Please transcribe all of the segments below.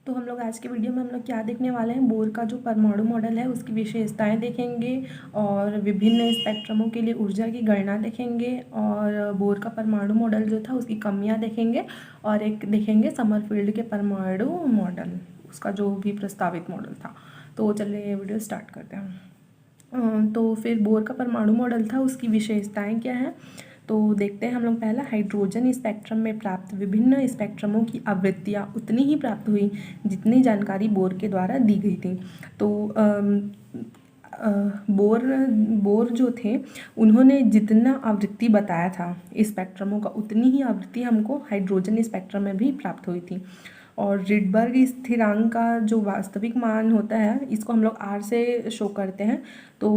तो हम लोग आज के वीडियो में हम लोग क्या देखने वाले हैं, बोर का जो परमाणु मॉडल है उसकी विशेषताएं देखेंगे और विभिन्न स्पेक्ट्रमों के लिए ऊर्जा की गणना देखेंगे और बोर का परमाणु मॉडल जो था उसकी कमियां देखेंगे और एक देखेंगे समरफील्ड के परमाणु मॉडल, उसका जो भी प्रस्तावित मॉडल था। तो चलिए ये वीडियो स्टार्ट करते हैं। तो फिर बोर का परमाणु मॉडल था, उसकी विशेषताएं क्या हैं तो देखते हैं हम लोग। पहला, हाइड्रोजन स्पेक्ट्रम में प्राप्त विभिन्न स्पेक्ट्रमों की आवृत्तियाँ उतनी ही प्राप्त हुई जितनी जानकारी बोर के द्वारा दी गई थी। तो बोर जो थे उन्होंने जितना आवृत्ति बताया था स्पेक्ट्रमों का उतनी ही आवृत्ति हमको हाइड्रोजन स्पेक्ट्रम में भी प्राप्त हुई थी। और रिडबर्ग स्थिरांक का जो वास्तविक मान होता है इसको हम लोग R से शो करते हैं, तो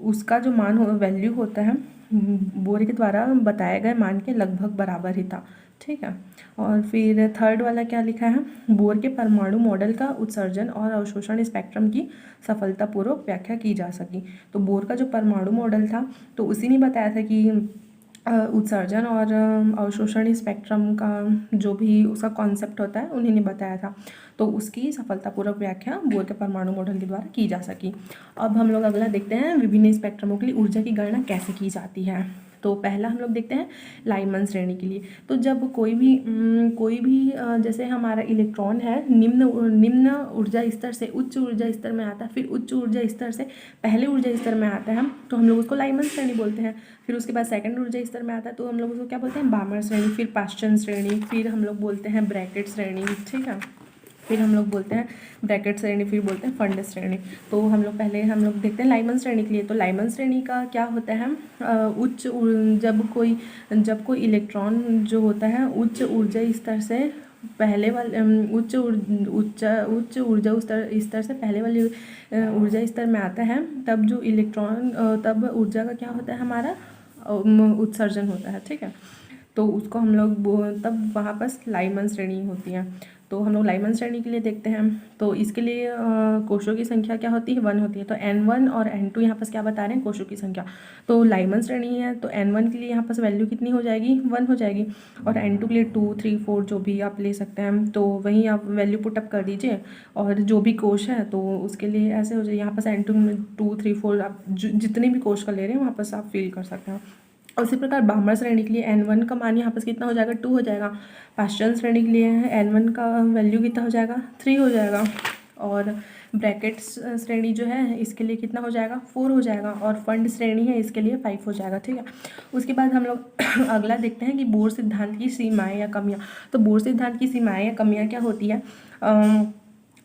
उसका जो मान वैल्यू होता है बोर के द्वारा बताए गए मान के लगभग बराबर ही था। ठीक है। और फिर थर्ड वाला क्या लिखा है, बोर के परमाणु मॉडल का उत्सर्जन और अवशोषण स्पेक्ट्रम की सफलतापूर्वक व्याख्या की जा सकी। तो बोर का जो परमाणु मॉडल था तो उसी ने बताया था कि उत्सर्जन और अवशोषण स्पेक्ट्रम का जो भी उसका कॉन्सेप्ट होता है उन्हीं ने बताया था, तो उसकी सफलतापूर्वक व्याख्या बोर के परमाणु मॉडल के द्वारा की जा सकी। अब हम लोग अगला देखते हैं विभिन्न स्पेक्ट्रमों के लिए ऊर्जा की गणना कैसे की जाती है। तो पहला हम लोग देखते हैं लाइमन श्रेणी के लिए। तो जब कोई भी जैसे हमारा इलेक्ट्रॉन है निम्न ऊर्जा स्तर से उच्च ऊर्जा स्तर में आता है, फिर उच्च ऊर्जा स्तर से पहले ऊर्जा स्तर में आता है तो हम लोग उसको लाइमन श्रेणी बोलते हैं। फिर उसके बाद सेकंड ऊर्जा स्तर में आता है तो हम लोग उसको क्या बोलते हैं, बामर श्रेणी, फिर पाश्चन श्रेणी, फिर हम लोग बोलते हैं ब्रैकेट श्रेणी। ठीक है। फिर हम लोग बोलते हैं ब्रैकेट श्रेणी, फिर बोलते हैं फंड श्रेणी। तो हम लोग पहले देखते हैं लाइमन श्रेणी के लिए। तो लाइमन श्रेणी का क्या होता है, जब कोई इलेक्ट्रॉन जो होता है उच्च ऊर्जा स्तर से पहले वाले उच्च ऊर्जा स्तर से पहले वाले ऊर्जा स्तर में आता है, तब जो इलेक्ट्रॉन तब ऊर्जा का क्या होता है हमारा उत्सर्जन होता है। ठीक है। तो उसको हम लोग तब वहाँ पर लाइमन श्रेणी होती है। तो हम लोग लाइमन श्रेणी के लिए देखते हैं तो इसके लिए कोशों की संख्या क्या होती है, 1 होती है। तो N1 और N2 यहाँ पर क्या बता रहे हैं, कोशों की संख्या। तो लाइमन श्रेणी है तो N1 के लिए यहाँ पर वैल्यू कितनी हो जाएगी, 1 हो जाएगी। और N2 के लिए 2, 3, 4 जो भी आप ले सकते हैं, तो वहीं आप वैल्यू पुटअप कर दीजिए और जो भी कोश है तो उसके लिए ऐसे हो जाए। यहाँ पर N2 में 2, 3, 4 आप जितने भी कोश का ले रहे हैं वहाँ पर आप फिल कर सकते हैं। उसी प्रकार बामर श्रेणी के लिए N1 का मान यहाँ पर कितना हो जाएगा, 2 हो जाएगा। पाश्चन श्रेणी के लिए N1 का वैल्यू कितना हो जाएगा, 3 हो जाएगा। और ब्रैकेट श्रेणी जो है इसके लिए कितना हो जाएगा, 4 हो जाएगा। और फंड श्रेणी है इसके लिए 5 हो जाएगा। ठीक है। उसके बाद हम लोग अगला देखते हैं कि बोर सिद्धांत की सीमाएँ या कमियाँ। तो बोर सिद्धांत की सीमाएँ या कमियाँ क्या होती है,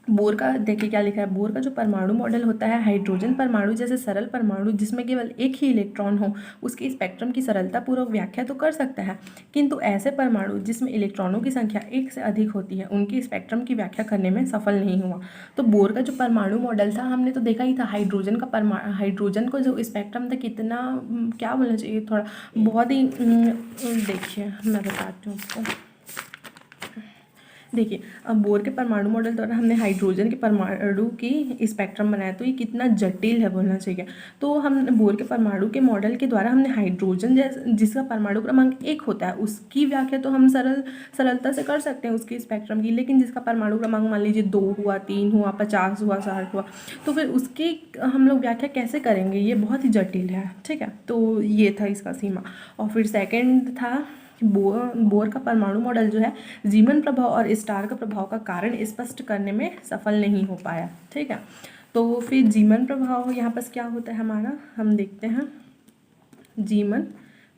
बोर का देखिए क्या लिखा है, बोर का जो परमाणु मॉडल होता है हाइड्रोजन परमाणु जैसे सरल परमाणु जिसमें केवल एक ही इलेक्ट्रॉन हो उसके स्पेक्ट्रम की सरलतापूर्वक व्याख्या तो कर सकता है, किंतु ऐसे परमाणु जिसमें इलेक्ट्रॉनों की संख्या एक से अधिक होती है उनकी स्पेक्ट्रम की व्याख्या करने में सफल नहीं हुआ। तो बोर का जो परमाणु मॉडल था हमने तो देखा ही था, हाइड्रोजन को जो स्पेक्ट्रम था कितना क्या बोलना चाहिए, थोड़ा बहुत ही देखिए मैं बताती हूँ आपको। देखिए अब बोर के परमाणु मॉडल द्वारा हमने हाइड्रोजन के परमाणु की स्पेक्ट्रम बनाया, तो ये कितना जटिल है बोलना चाहिए। तो हम बोर के परमाणु के मॉडल के द्वारा हमने हाइड्रोजन जिसका परमाणु क्रमांक 1 होता है उसकी व्याख्या तो हम सरलता से कर सकते हैं उसकी स्पेक्ट्रम की, लेकिन जिसका परमाणु क्रमांक मान लीजिए 2 हुआ, 3 हुआ, 50 हुआ, 60 हुआ, तो फिर उसकी हम लोग व्याख्या कैसे करेंगे, ये बहुत ही जटिल है। ठीक है। तो ये था इसका सीमा। और फिर सेकेंड था बोर का परमाणु मॉडल जो है जीमन प्रभाव और स्टार्क प्रभाव का कारण स्पष्ट करने में सफल नहीं हो पाया। ठीक है। तो फिर जीमन प्रभाव यहाँ पर क्या होता है हमारा, हम देखते हैं जीमन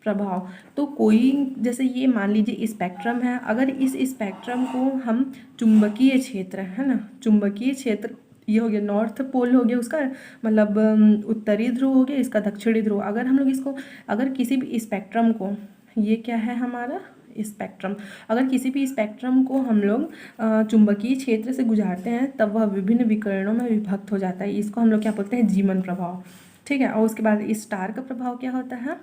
प्रभाव। तो कोई जैसे ये मान लीजिए स्पेक्ट्रम है, अगर इस स्पेक्ट्रम को हम चुंबकीय क्षेत्र है ना, चुंबकीय क्षेत्र ये हो गया नॉर्थ पोल हो गया उसका, मतलब उत्तरी ध्रुव हो गया, इसका दक्षिणी ध्रुव। अगर हम लोग इसको अगर किसी भी स्पेक्ट्रम को, ये क्या है हमारा स्पेक्ट्रम, अगर किसी भी स्पेक्ट्रम को हम लोग चुंबकीय क्षेत्र से गुजारते हैं तब वह विभिन्न विकिरणों में विभक्त हो जाता है, इसको हम लोग क्या बोलते हैं, जीमन प्रभाव। ठीक है। और उसके बाद स्टार्क प्रभाव क्या होता है,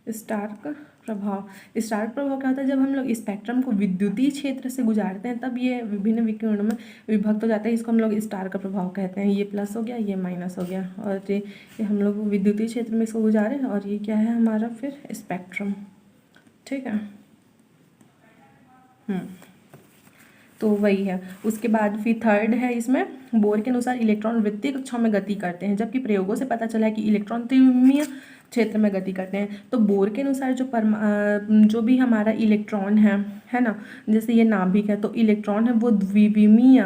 स्टार्क प्रभाव क्या होता है, जब हम लोग स्पेक्ट्रम को विद्युतीय क्षेत्र से गुजारते हैं तब ये विभिन्न विकिरणों में विभक्त हो जाता है, इसको हम लोग स्टार्क प्रभाव कहते हैं। ये प्लस हो गया, ये माइनस हो गया, और ये हम लोग विद्युतीय क्षेत्र में इसको गुजारे, और ये क्या है हमारा फिर स्पेक्ट्रम। ठीक है। तो वही है। उसके बाद फिर थर्ड है इसमें, बोर के अनुसार इलेक्ट्रॉन वृत्तीय कक्षाओं में गति करते हैं, जबकि प्रयोगों से पता चला है कि इलेक्ट्रॉन त्रिविमीय क्षेत्र में गति करते हैं। तो बोर के अनुसार जो भी हमारा इलेक्ट्रॉन है ना, जैसे ये नाभिक है, तो इलेक्ट्रॉन है वो द्विविमीय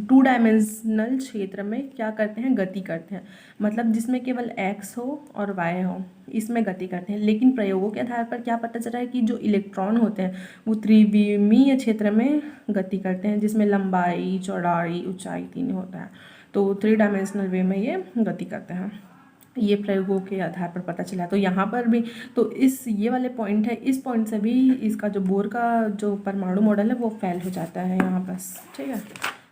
2 डायमेंशनल क्षेत्र में क्या करते हैं, गति करते हैं। मतलब जिसमें केवल x हो और y हो, इसमें गति करते हैं। लेकिन प्रयोगों के आधार पर क्या पता चला है कि जो इलेक्ट्रॉन होते हैं वो त्रिविमीय क्षेत्र में गति करते हैं, जिसमें लंबाई, चौड़ाई, ऊंचाई 3 होता है। तो 3 डायमेंशनल वे में ये गति करते हैं, ये प्रयोगों के आधार पर पता चला। तो यहाँ पर भी तो ये वाले पॉइंट है, इस पॉइंट से भी इसका जो बोर का जो परमाणु मॉडल है वो फेल हो जाता है यहाँ बस। ठीक है,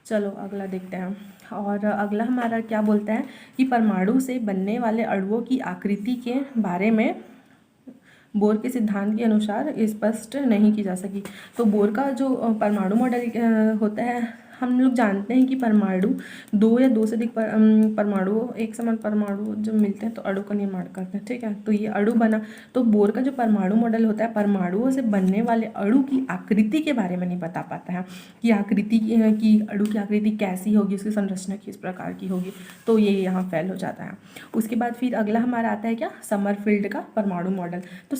चलो अगला देखते हैं। और अगला हमारा क्या बोलता है कि परमाणु से बनने वाले अणुओं की आकृति के बारे में बोर के सिद्धांत के अनुसार स्पष्ट नहीं की जा सकी। तो बोर का जो परमाणु मॉडल होता है, हम लोग जानते हैं कि परमाणु 2 या 2 से अधिक परमाणु एक समान परमाणु जब मिलते हैं तो अणु का निर्माण करते हैं। ठीक है, तो ये अणु बना। तो बोर का जो परमाणु मॉडल होता है, परमाणुओं से बनने वाले अणु की आकृति के बारे में नहीं बता पाता है कि आकृति की अणु की आकृति कैसी होगी, उसकी संरचना किस प्रकार की होगी। तो ये यहाँ फेल हो जाता है। उसके बाद फिर अगला हमारा आता है क्या, समरफील्ड का परमाणु मॉडल। तो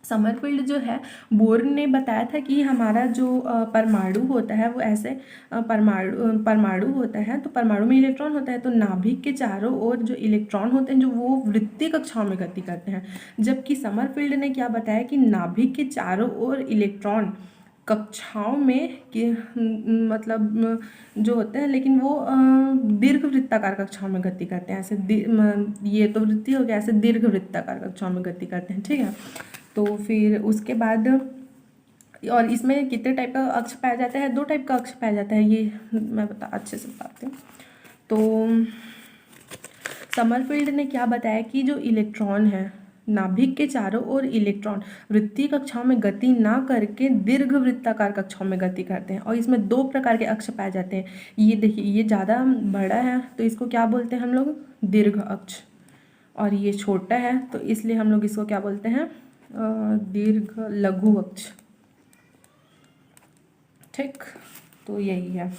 समरफील्ड जो है, बोर ने बताया था कि हमारा जो परमाणु होता है वो ऐसे परमाणु होता है। तो परमाणु में इलेक्ट्रॉन होता है, तो नाभिक के चारों ओर जो इलेक्ट्रॉन होते हैं जो वो वृत्तीय कक्षाओं में गति करते हैं। जबकि समरफील्ड ने क्या बताया कि नाभिक के चारों ओर इलेक्ट्रॉन कक्षाओं में मतलब जो होते हैं, लेकिन वो दीर्घ वृत्ताकार कक्षाओं में गति करते हैं। ऐसे ये तो वृत्ति हो गया, ऐसे दीर्घ वृत्ताकार कक्षाओं में गति करते हैं। ठीक है, तो फिर उसके बाद और इसमें कितने टाइप का अक्ष पाया जाता है, 2 टाइप का अक्ष पाया जाता है, ये मैं अच्छे से बताती हूँ। तो समरफील्ड ने क्या बताया कि जो इलेक्ट्रॉन है, नाभिक के चारों ओर इलेक्ट्रॉन वृत्तीय कक्षाओं में गति ना करके दीर्घ वृत्ताकार कक्षाओं में गति करते हैं। और इसमें 2 प्रकार के अक्ष पाए जाते हैं। ये देखिए, ये ज़्यादा बड़ा है तो इसको क्या बोलते हैं हम लोग, दीर्घ अक्ष, और ये छोटा है तो इसलिए हम लोग इसको क्या बोलते हैं, दीर्घ लघु अक्ष। ठीक, तो यही है।